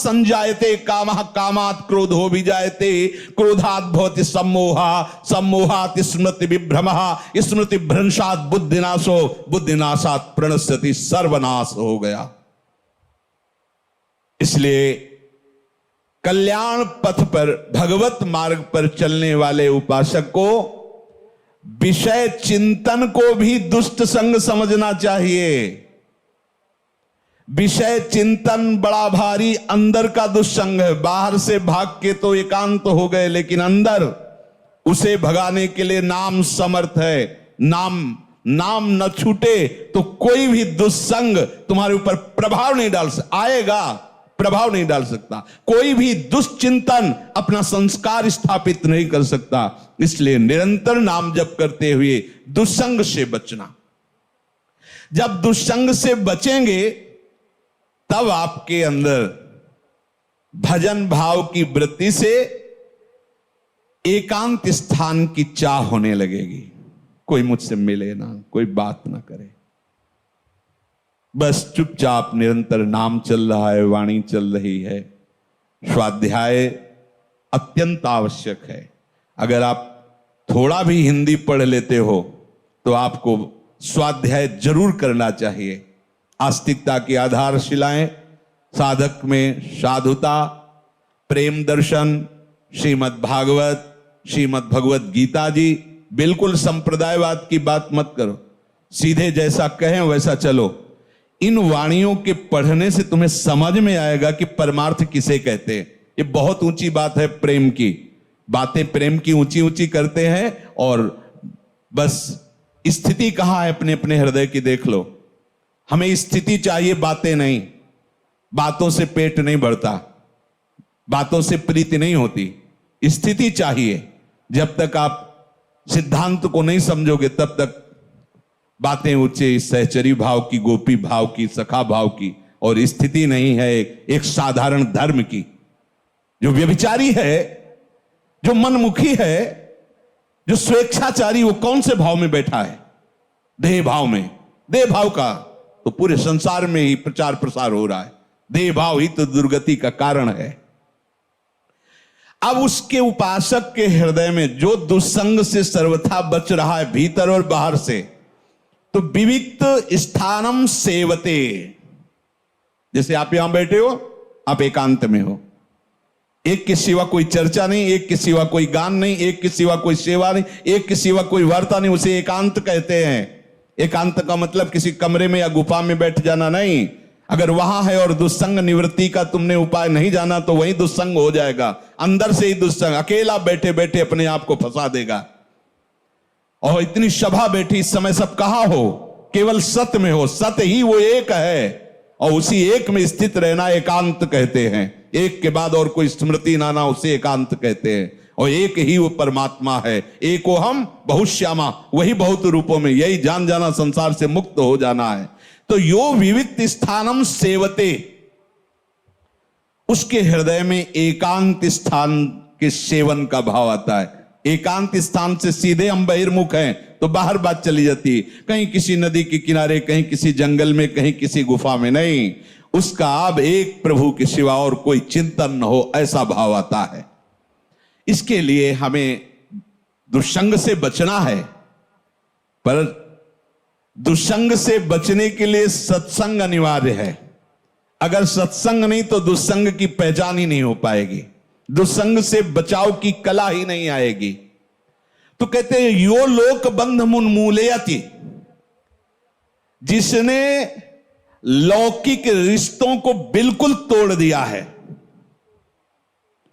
संजायते कामः, कामात् क्रोधो विजायते, क्रोधात् भवति सम्मोहः, सम्मोहात् स्मृति विभ्रमः, स्मृति भ्रंशात् बुद्धिनाशो, बुद्धिनाशात् प्रणश्यति, सर्वनाश हो गया। इसलिए कल्याण पथ पर, भगवत मार्ग पर चलने वाले उपासक को विषय चिंतन को भी दुष्ट संग समझना चाहिए। विषय चिंतन बड़ा भारी अंदर का दुष्संग है। बाहर से भाग के तो एकांत हो गए, लेकिन अंदर उसे भगाने के लिए नाम समर्थ है। नाम न छूटे तो कोई भी दुष्संग तुम्हारे ऊपर प्रभाव नहीं डाल सकता, आएगा प्रभाव नहीं डाल सकता। कोई भी दुष्चिंतन अपना संस्कार स्थापित नहीं कर सकता। इसलिए निरंतर नाम जप करते हुए दुष्संग से बचना। जब दुष्संग से बचेंगे तब आपके अंदर भजन भाव की वृत्ति से एकांत स्थान की चाह होने लगेगी। कोई मुझसे मिले ना, कोई बात ना करे, बस चुपचाप निरंतर नाम चल रहा है, वाणी चल रही है। स्वाध्याय अत्यंत आवश्यक है। अगर आप थोड़ा भी हिंदी पढ़ लेते हो तो आपको स्वाध्याय जरूर करना चाहिए। आस्तिकता की आधारशिलाएं, साधक में साधुता, प्रेम दर्शन, श्रीमद् भागवत, श्रीमद् भगवत गीता जी। बिल्कुल संप्रदायवाद की बात मत करो, सीधे जैसा कहें वैसा चलो। इन वाणियों के पढ़ने से तुम्हें समझ में आएगा कि परमार्थ किसे कहते हैं। ये बहुत ऊंची बात है, प्रेम की बातें, प्रेम की ऊंची ऊंची करते हैं और बस स्थिति कहां है अपने अपने हृदय की देख लो। हमें स्थिति चाहिए, बातें नहीं। बातों से पेट नहीं भरता, बातों से प्रीति नहीं होती, स्थिति चाहिए। जब तक आप सिद्धांत को नहीं समझोगे तब तक बातें ऊंचे सहचरी भाव की, गोपी भाव की, सखा भाव की, और स्थिति नहीं है एक साधारण धर्म की। जो व्यभिचारी है, जो मनमुखी है, जो स्वेच्छाचारी, वो कौन से भाव में बैठा है? देह भाव में। देह भाव का तो पूरे संसार में ही प्रचार प्रसार हो रहा है। देह भाव ही तो दुर्गति का कारण है। अब उसके उपासक के हृदय में जो दुस्संग से सर्वथा बच रहा है, भीतर और बाहर से, तो विविक्त स्थानम सेवते। जैसे आप यहां बैठे हो, आप एकांत में हो, एक के सिवा कोई चर्चा नहीं, एक के सिवा कोई गान नहीं, एक के सिवा कोई सेवा नहीं, एक के सिवा कोई वार्ता नहीं, उसे एकांत कहते हैं। एकांत का मतलब किसी कमरे में या गुफा में बैठ जाना नहीं। अगर वहां है और दुस्संग निवृत्ति का तुमने उपाय नहीं जाना तो वही दुस्संग हो जाएगा। अंदर से ही दुस्संग अकेला बैठे बैठे अपने आप को फंसा देगा। और इतनी सभा बैठी, इस समय सब कहां हो? केवल सत्य में हो। सत्य ही वो एक है और उसी एक में स्थित रहना एकांत कहते हैं। एक के बाद और कोई स्मृति ना ना, उसे एकांत कहते हैं। और एक ही वो परमात्मा है। एको हम बहुश्यामा, वही बहुत रूपों में, यही जान जाना, संसार से मुक्त हो जाना है। तो यो विविक्त स्थानम सेवते, उसके हृदय में एकांत स्थान के सेवन का भाव आता है। एकांत स्थान से सीधे हम बहिर्मुख हैं तो बाहर बात चली जाती है, कहीं किसी नदी के किनारे, कहीं किसी जंगल में, कहीं किसी गुफा में। नहीं, उसका अब एक प्रभु के सिवा और कोई चिंतन न हो, ऐसा भाव आता है। इसके लिए हमें दुष्संग से बचना है, पर दुष्संग से बचने के लिए सत्संग अनिवार्य है। अगर सत्संग नहीं तो दुष्संग की पहचान ही नहीं हो पाएगी, दुष्संग से बचाव की कला ही नहीं आएगी। तो कहते हैं यो लोक बंध मुन्मूलयति, जिसने लौकिक रिश्तों को बिल्कुल तोड़ दिया है।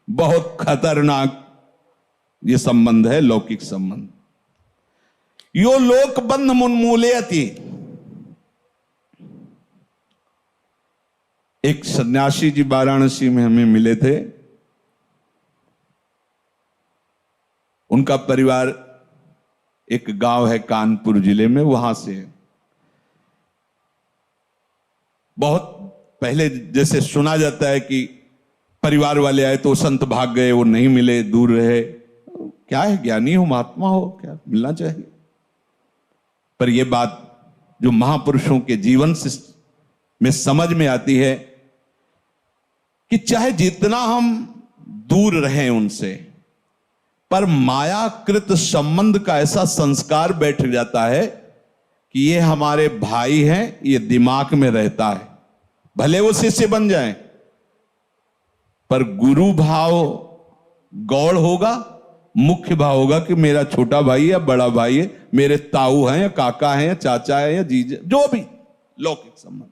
बहुत खतरनाक ये संबंध है, लौकिक संबंध। यो लोक बंध मुन्मूलयति। एक सन्यासी जी वाराणसी में हमें मिले थे। उनका परिवार एक गांव है कानपुर जिले में, वहां से बहुत पहले जैसे सुना जाता है कि परिवार वाले आए तो संत भाग गए, वो नहीं मिले, दूर रहे। क्या है, ज्ञानी हो, महात्मा हो, क्या मिलना चाहिए। पर यह बात जो महापुरुषों के जीवन से में समझ में आती है कि चाहे जितना हम दूर रहें उनसे, पर मायाकृत संबंध का ऐसा संस्कार बैठ जाता है कि ये हमारे भाई हैं, ये दिमाग में रहता है। भले वो शिष्य बन जाएं, पर गुरु भाव गौड़ होगा, मुख्य भाव होगा कि मेरा छोटा भाई है या बड़ा भाई है, मेरे ताऊ हैं या काका हैं या चाचा है या जीजा, जो भी लौकिक संबंध।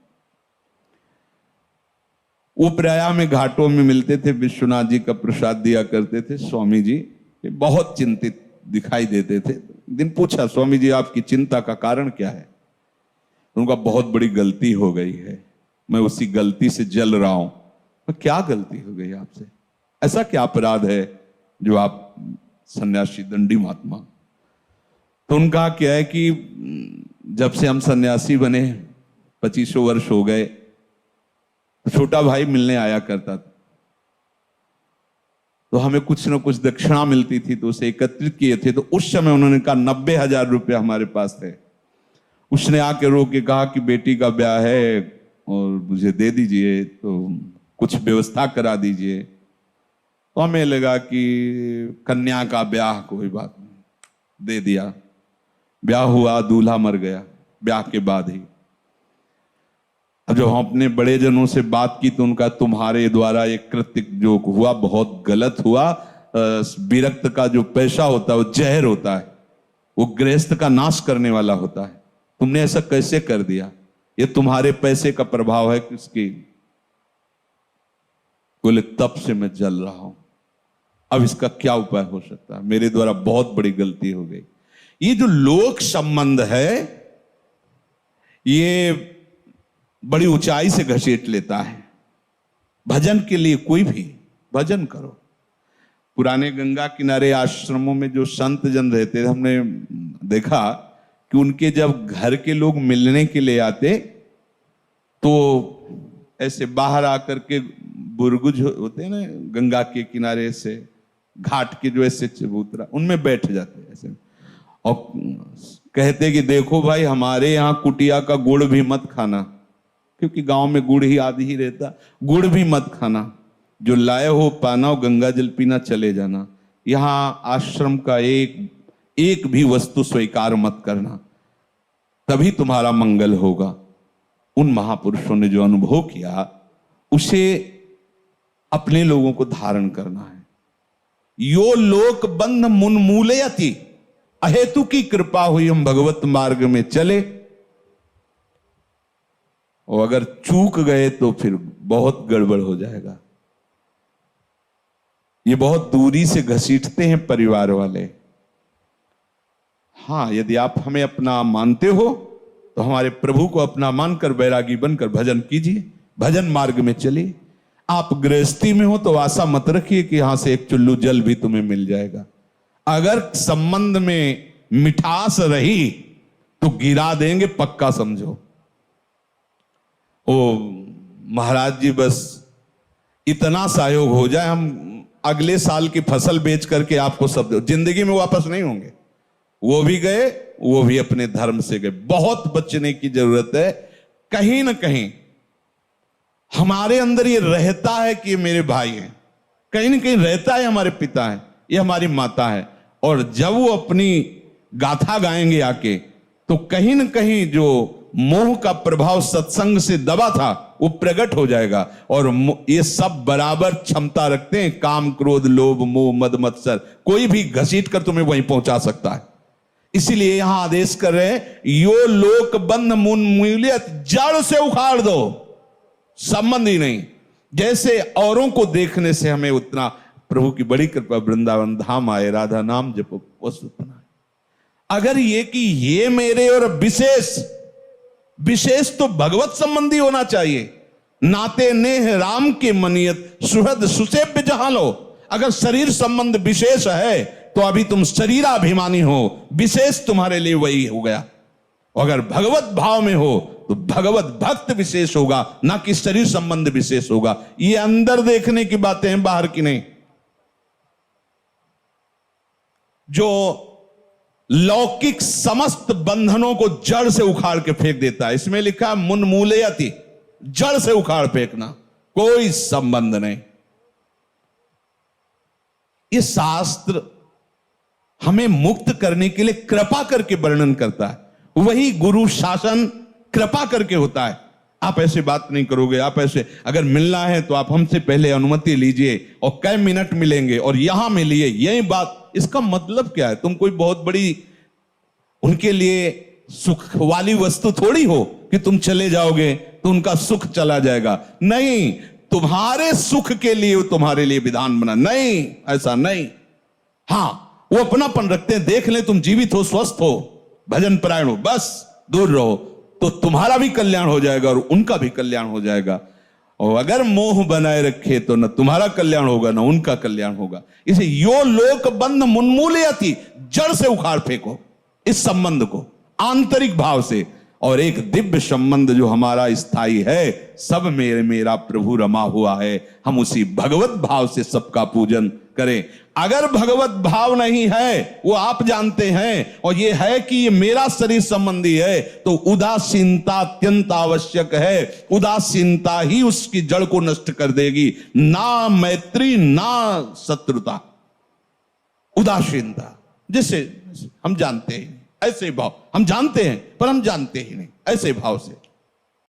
वो प्रयाग में घाटों में मिलते थे, विश्वनाथ जी का प्रसाद दिया करते थे। स्वामी जी बहुत चिंतित दिखाई देते थे। दिन पूछा, स्वामी जी आपकी चिंता का कारण क्या है? उनका बहुत बड़ी गलती हो गई है, मैं उसी गलती से जल रहा हूं। क्या गलती हो गई आपसे? ऐसा क्या अपराध है जो आप सन्यासी दंडी महात्मा? तो उनका क्या है कि जब से हम सन्यासी बने 25 वर्ष हो गए, छोटा भाई मिलने आया करता था, तो हमें कुछ ना कुछ दक्षिणा मिलती थी, तो उसे एकत्रित किए थे। तो उस समय उन्होंने कहा 90,000 रुपये हमारे पास थे। उसने आके रो के कहा कि बेटी का ब्याह है और मुझे दे दीजिए, तो कुछ व्यवस्था करा दीजिए। तो हमें लगा कि कन्या का ब्याह कोई बात नहीं, दे दिया। ब्याह हुआ, दूल्हा मर गया ब्याह के बाद ही। अब जब हम अपने बड़े जनों से बात की तो उनका तुम्हारे द्वारा एक कृत्य जो हुआ बहुत गलत हुआ। विरक्त का जो पैसा होता है वो जहर होता है, वो गृहस्थ का नाश करने वाला होता है। तुमने ऐसा कैसे कर दिया? ये तुम्हारे पैसे का प्रभाव है किसकी? बोले तब से मैं जल रहा हूं, अब इसका क्या उपाय हो सकता है? मेरे द्वारा बहुत बड़ी गलती हो गई। ये जो लोक संबंध है ये बड़ी ऊंचाई से घसीट लेता है। भजन के लिए कोई भी भजन करो। पुराने गंगा किनारे आश्रमों में जो संत जन रहते थे, हमने देखा कि उनके जब घर के लोग मिलने के लिए आते तो ऐसे बाहर आकर के बुरगुज होते हैं ना गंगा के किनारे से, घाट के जो ऐसे चबूतरा, उनमें बैठ जाते ऐसे और कहते कि देखो भाई हमारे यहाँ कुटिया का गुड़ भी मत खाना, क्योंकि गांव में गुड़ ही आदि ही रहता, गुड़ भी मत खाना, जो लाए हो पाना और गंगा जल पीना, चले जाना। यहाँ आश्रम का एक भी वस्तु स्वीकार मत करना, तभी तुम्हारा मंगल होगा। उन महापुरुषों ने जो अनुभव किया उसे अपने लोगों को धारण करना है। यो लोक बंध मुन्मूलयति, अहेतु की कृपा हुई हम भगवत मार्ग में चले, और अगर चूक गए तो फिर बहुत गड़बड़ हो जाएगा। ये बहुत दूरी से घसीटते हैं परिवार वाले। हाँ, यदि आप हमें अपना मानते हो तो हमारे प्रभु को अपना मानकर बैरागी बनकर भजन कीजिए, भजन मार्ग में चलिए। आप गृहस्थी में हो तो आशा मत रखिए कि यहां से एक चुल्लू जल भी तुम्हें मिल जाएगा। अगर संबंध में मिठास रही तो गिरा देंगे, पक्का समझो। ओ महाराज जी बस इतना सहयोग हो जाए, हम अगले साल की फसल बेच करके आपको सब दो, जिंदगी में वापस नहीं होंगे। वो भी गए, वो भी अपने धर्म से गए। बहुत बचने की जरूरत है। कहीं ना कहीं हमारे अंदर ये रहता है कि ये मेरे भाई हैं, कहीं ना कहीं रहता है हमारे पिता हैं, ये हमारी माता है। और जब वो अपनी गाथा गाएंगे आके, तो कहीं ना कहीं जो मोह का प्रभाव सत्संग से दबा था वो प्रकट हो जाएगा। और ये सब बराबर क्षमता रखते हैं, काम क्रोध लोभ मोह मद मत्सर, कोई भी घसीट कर तुम्हें वहीं पहुंचा सकता है। इसीलिए यहां आदेश कर रहे हैं, यो लोक बंध मुन्मूलियत, जड़ से उखाड़ दो, संबंध ही नहीं। जैसे औरों को देखने से हमें उतना, प्रभु की बड़ी कृपा, वृंदावन धाम आए, राधा नाम जपो वस्तु बनाए। अगर ये कि ये मेरे और विशेष तो भगवत संबंधी होना चाहिए। नाते नेह राम के मनियत, सुहृद सुसेव्य जहां लो। अगर शरीर संबंध विशेष है तो अभी तुम शरीराभिमानी हो, विशेष तुम्हारे लिए वही हो गया। अगर भगवत भाव में हो तो भगवत भक्त विशेष होगा, ना कि शरीर संबंध विशेष होगा। ये अंदर देखने की बातें हैं, बाहर की नहीं। जो लौकिक समस्त बंधनों को जड़ से उखाड़ के फेंक देता है, इसमें लिखा है मुन्मूलयति, जड़ से उखाड़ फेंकना। कोई संबंध नहीं। ये शास्त्र हमें मुक्त करने के लिए कृपा करके वर्णन करता है। वही गुरु शासन कृपा करके होता है। आप ऐसे बात नहीं करोगे, आप ऐसे, अगर मिलना है तो आप हमसे पहले अनुमति लीजिए और कई मिनट मिलेंगे और यहां मिलिए, यही बात। इसका मतलब क्या है? तुम कोई बहुत बड़ी उनके लिए सुख वाली वस्तु थोड़ी हो कि तुम चले जाओगे तो उनका सुख चला जाएगा। नहीं, तुम्हारे सुख के लिए तुम्हारे लिए विधान बना। नहीं, ऐसा नहीं। हां, वो अपनापन रखते हैं, देख ले तुम जीवित हो, स्वस्थ हो, भजन परायण हो, बस दूर रहो तो तुम्हारा भी कल्याण हो जाएगा और उनका भी कल्याण हो जाएगा। और अगर मोह बनाए रखे तो न तुम्हारा कल्याण होगा न उनका कल्याण होगा। इसे यो लोक बंध मुन्मूलयति, जड़ से उखाड़ फेंको इस संबंध को आंतरिक भाव से। और एक दिव्य संबंध जो हमारा स्थायी है, सब मेरे मेरा प्रभु रमा हुआ है, हम उसी भगवत भाव से सबका पूजन करें। अगर भगवत भाव नहीं है, वो आप जानते हैं, और ये है कि ये मेरा शरीर संबंधी है, तो उदासीनता अत्यंत आवश्यक है। उदासीनता ही उसकी जड़ को नष्ट कर देगी, ना मैत्री ना शत्रुता। उदासीनता, जिसे हम जानते हैं ऐसे भाव, हम जानते हैं पर हम जानते ही नहीं, ऐसे भाव से